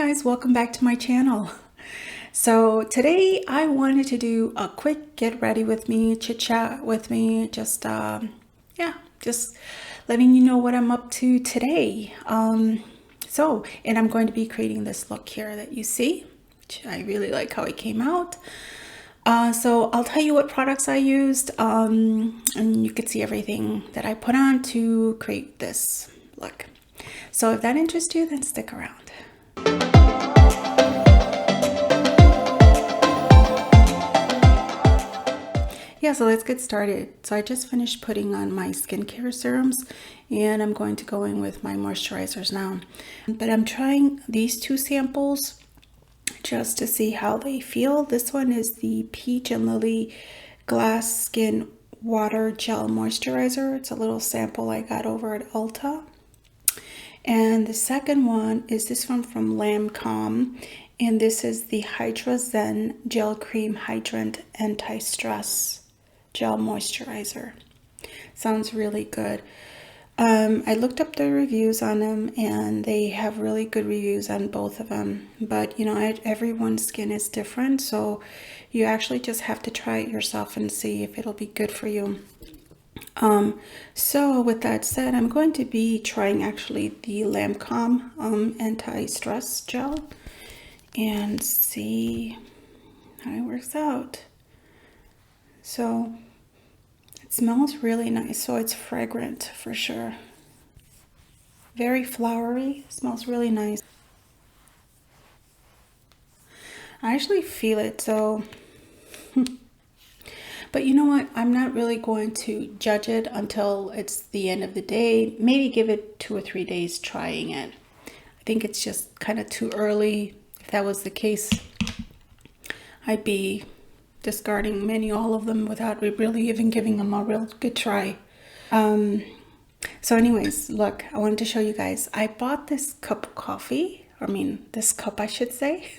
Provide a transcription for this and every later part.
guys, welcome back to my channel. So today I wanted to do a quick get ready with me, chit chat with me, just letting you know what I'm up to today. And I'm going to be creating this look here that you see, which I really like how it came out. So I'll tell you what products I used, and you can see everything that I put on to create this look. So if that interests you, then stick around. Yeah, so let's get started. So I just finished putting on my skincare serums and I'm going to go in with my moisturizers now. But I'm trying these two samples just to see how they feel. This one is the Peach and Lily Glass Skin Water Gel Moisturizer. It's a little sample I got over at Ulta. And the second one is this one from Lancome. And this is the Hydra Zen Gel Cream Hydrant Anti-Stress Gel Moisturizer. Sounds really good. I looked up the reviews on them and they have really good reviews on both of them. But you know, everyone's skin is different, so you actually just have to try it yourself and see if it'll be good for you. So with that said, I'm going to be trying actually the Lancome anti-stress gel and see how it works out. So it smells really nice. So it's fragrant for sure. Very flowery, smells really nice. I actually feel it, so but you know what? I'm not really going to judge it until it's the end of the day. Maybe give it 2 or 3 days trying it. I think it's just kind of too early. If that was the case, I'd be discarding all of them without really even giving them a real good try. So anyways, look, I wanted to show you guys. I bought this cup of coffee, this cup I should say,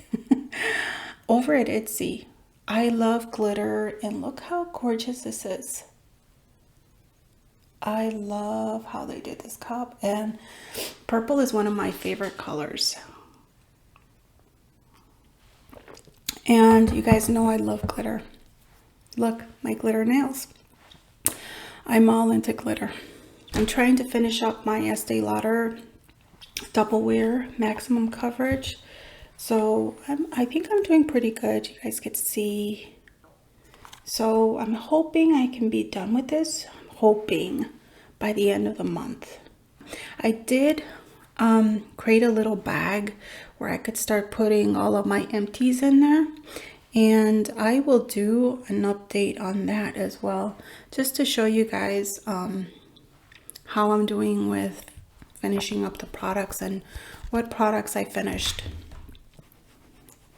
over at Etsy. I love glitter and look how gorgeous this is. I love how they did this cup, and purple is one of my favorite colors. And you guys know I love glitter. Look, my glitter nails. I'm all into glitter. I'm trying to finish up my Estee Lauder Double Wear Maximum Coverage. So I think I'm doing pretty good. You guys get to see. So I'm hoping I can be done with this. I'm hoping by the end of the month. I did create a little bag where I could start putting all of my empties in there. And I will do an update on that as well, just to show you guys how I'm doing with finishing up the products and what products I finished.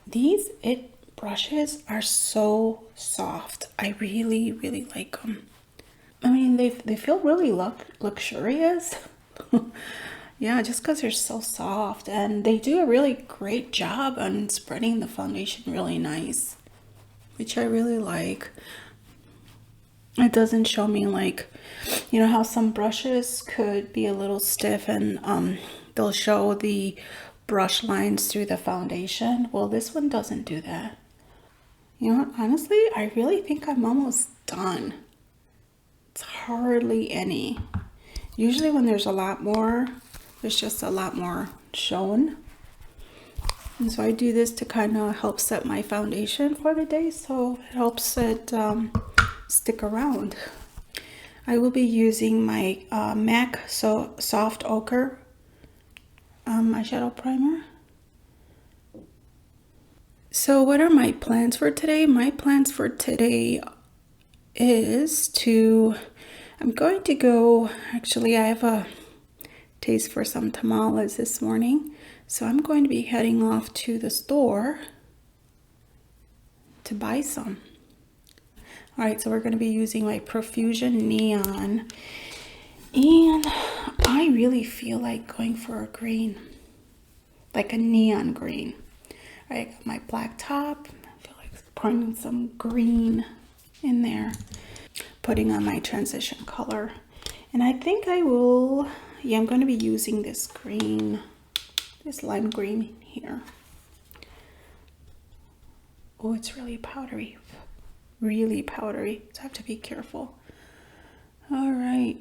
These It brushes are so soft. I really, really like them. I mean, they feel really luxurious. Yeah, just because they're so soft, and they do a really great job on spreading the foundation really nice, which I really like. It doesn't show me like, you know how some brushes could be a little stiff and they'll show the brush lines through the foundation. Well, this one doesn't do that. You know what? Honestly, I really think I'm almost done. It's hardly any. Usually when there's a lot more, there's just a lot more shown. And so I do this to kind of help set my foundation for the day, so it helps it stick around. I will be using my MAC Soft Ochre eyeshadow primer. So what are my plans for today? My plans for today is I'm going to go, actually I have a taste for some tamales this morning. So I'm going to be heading off to the store to buy some. All right, so we're going to be using my Profusion Neon. And I really feel like going for a green, like a neon green. All right, I got my black top. I feel like pouring some green in there. Putting on my transition color. And I think I will, I'm going to be using this green, this lime green here. Oh, it's really powdery. Really powdery. So I have to be careful. All right.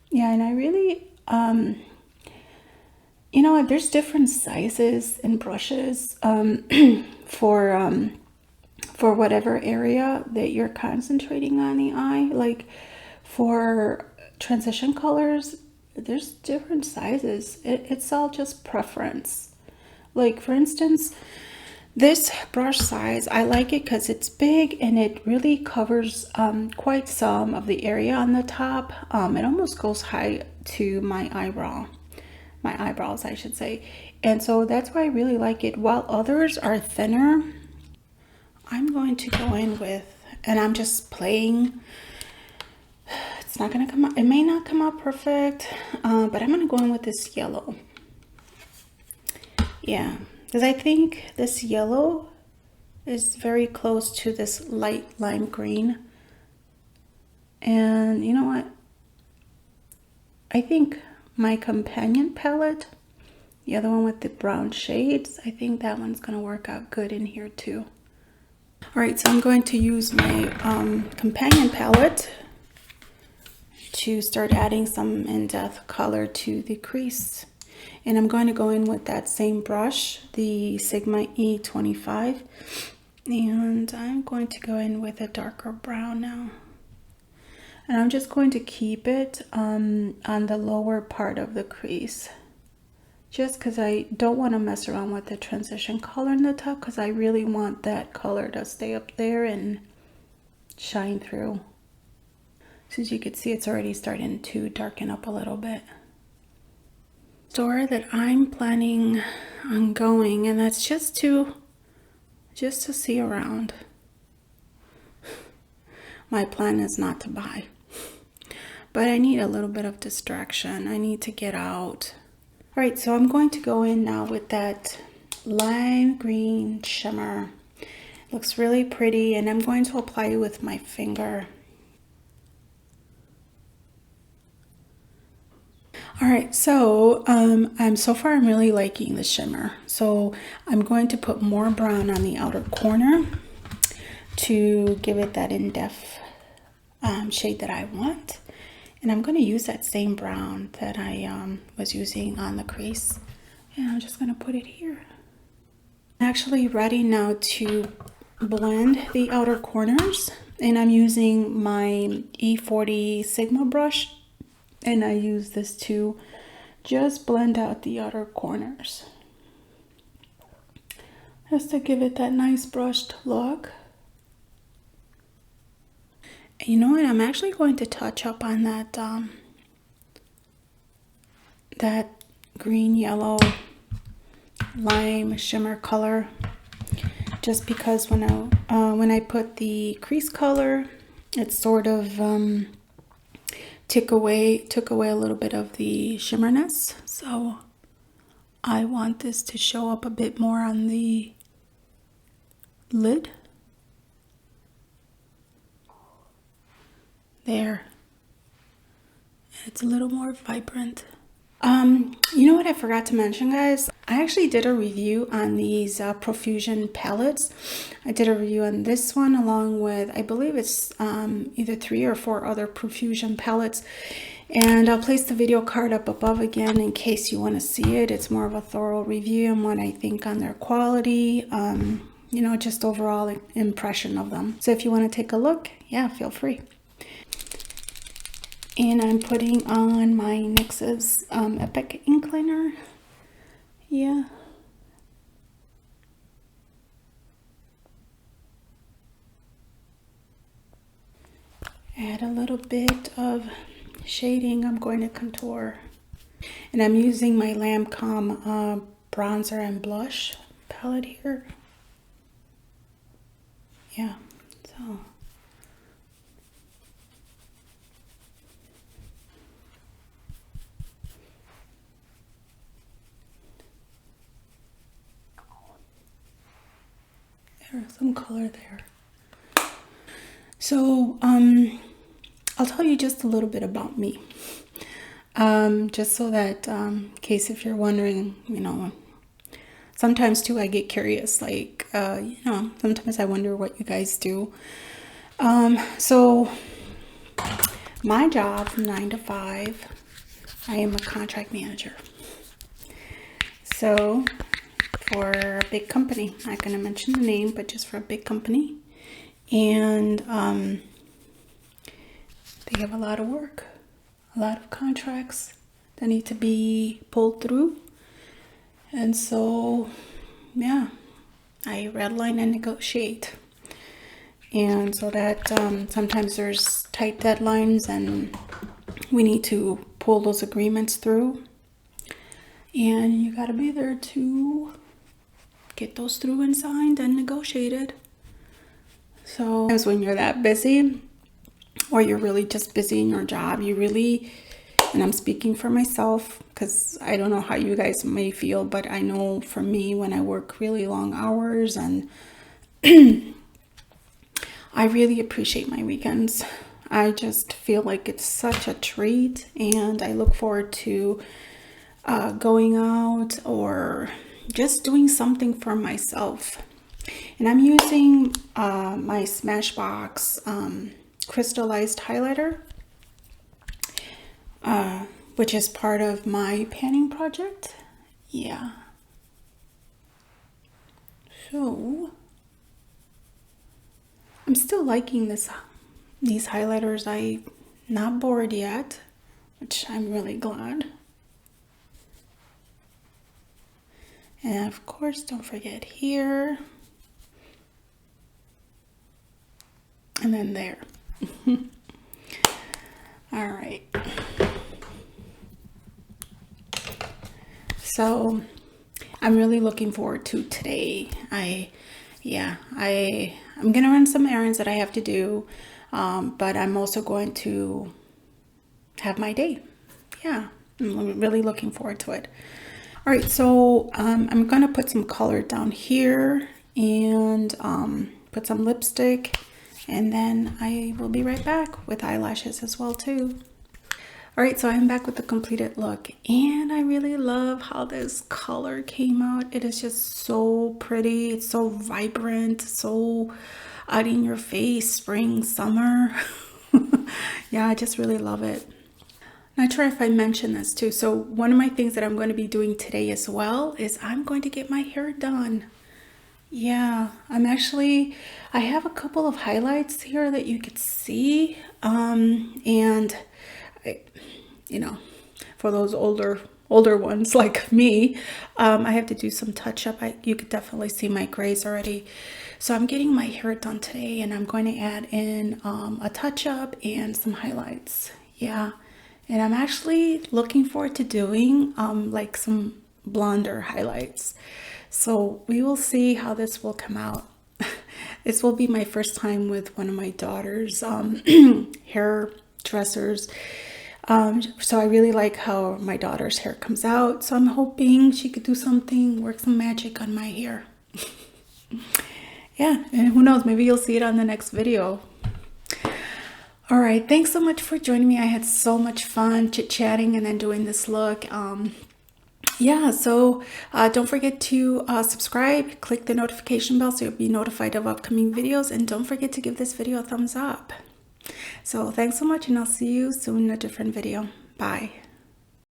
Yeah, and I really, you know what, there's different sizes and brushes for whatever area that you're concentrating on the eye. Like for transition colors, there's different sizes. It's all just preference. Like for instance, this brush size, I like it because it's big and it really covers quite some of the area on the top. It almost goes high to my eyebrows, I should say. And so that's why I really like it. While others are thinner, I'm going to go in with, and I'm just playing. It's not gonna come out, it may not come out perfect, but I'm gonna go in with this yellow. Yeah, because I think this yellow is very close to this light lime green. And you know what? I think my companion palette, the other one with the brown shades, I think that one's gonna work out good in here too. All right, so I'm going to use my companion palette to start adding some in-depth color to the crease. And I'm going to go in with that same brush, the Sigma E25. And I'm going to go in with a darker brown now. And I'm just going to keep it on the lower part of the crease. Just because I don't want to mess around with the transition color in the top, because I really want that color to stay up there and shine through. So as you can see, it's already starting to darken up a little bit. Store that I'm planning on going, and that's just to see around. My plan is not to buy, but I need a little bit of distraction. I need to get out. All right, so I'm going to go in now with that lime green shimmer. Looks really pretty, and I'm going to apply it with my finger. All right, so I'm really liking the shimmer. So I'm going to put more brown on the outer corner to give it that in-depth shade that I want. And I'm going to use that same brown that I was using on the crease. And I'm just going to put it here. I'm actually ready now to blend the outer corners. And I'm using my E40 Sigma brush. And I use this to just blend out the outer corners. Just to give it that nice brushed look. You know what? I'm actually going to touch up on that that green, yellow, lime shimmer color, just because when I put the crease color, it sort of took away a little bit of the shimmerness. So I want this to show up a bit more on the lid. There. It's a little more vibrant. You know what I forgot to mention, guys? I actually did a review on these Profusion palettes. I did a review on this one along with, I believe it's either 3 or 4 other Profusion palettes. And I'll place the video card up above again in case you want to see it. It's more of a thorough review and what I think on their quality. You know, just overall impression of them. So if you want to take a look, yeah, feel free. And I'm putting on my NYX's Epic ink liner. Yeah. Add a little bit of shading. I'm going to contour. And I'm using my Lancome bronzer and blush palette here. Yeah, so. There's some color there. So, I'll tell you just a little bit about me. Just so that, in case if you're wondering, you know, sometimes too I get curious, like you know, sometimes I wonder what you guys do. So my job from 9 to 5, I am a contract manager. So for a big company, not going to mention the name, but just for a big company. And they have a lot of work, a lot of contracts that need to be pulled through. And so, yeah, I redline and negotiate. And so that sometimes there's tight deadlines and we need to pull those agreements through. And you got to be there to get those through and signed and negotiated. So when you're that busy, or you're really just busy in your job, you really, and I'm speaking for myself because I don't know how you guys may feel, but I know for me, when I work really long hours, and I really appreciate my weekends. I just feel like it's such a treat, and I look forward to going out or just doing something for myself. And I'm using my Smashbox Crystallized highlighter, which is part of my panning project. Yeah. So I'm still liking these highlighters. I'm not bored yet, which I'm really glad. And of course, don't forget here. And then there. All right. So I'm really looking forward to today. I'm gonna run some errands that I have to do, but I'm also going to have my day. Yeah, I'm really looking forward to it. All right, so I'm gonna put some color down here and put some lipstick, and then I will be right back with eyelashes as well too. All right, so I'm back with the completed look, and I really love how this color came out. It is just so pretty. It's so vibrant, so out in your face, spring, summer. Yeah, I just really love it. Not sure if I mentioned this too. So one of my things that I'm going to be doing today as well is I'm going to get my hair done. Yeah, I have a couple of highlights here that you could see. And you know, for those older ones like me, I have to do some touch up. You could definitely see my grays already. So I'm getting my hair done today, and I'm going to add in a touch up and some highlights. Yeah. And I'm actually looking forward to doing like some blonder highlights. So we will see how this will come out. This will be my first time with one of my daughter's hairdressers. So I really like how my daughter's hair comes out. So I'm hoping she could do something, work some magic on my hair. Yeah, and who knows, maybe you'll see it on the next video. All right, thanks so much for joining me. I had so much fun chit-chatting and then doing this look. Yeah, so don't forget to subscribe, click the notification bell so you'll be notified of upcoming videos, and don't forget to give this video a thumbs up. So thanks so much, and I'll see you soon in a different video. Bye.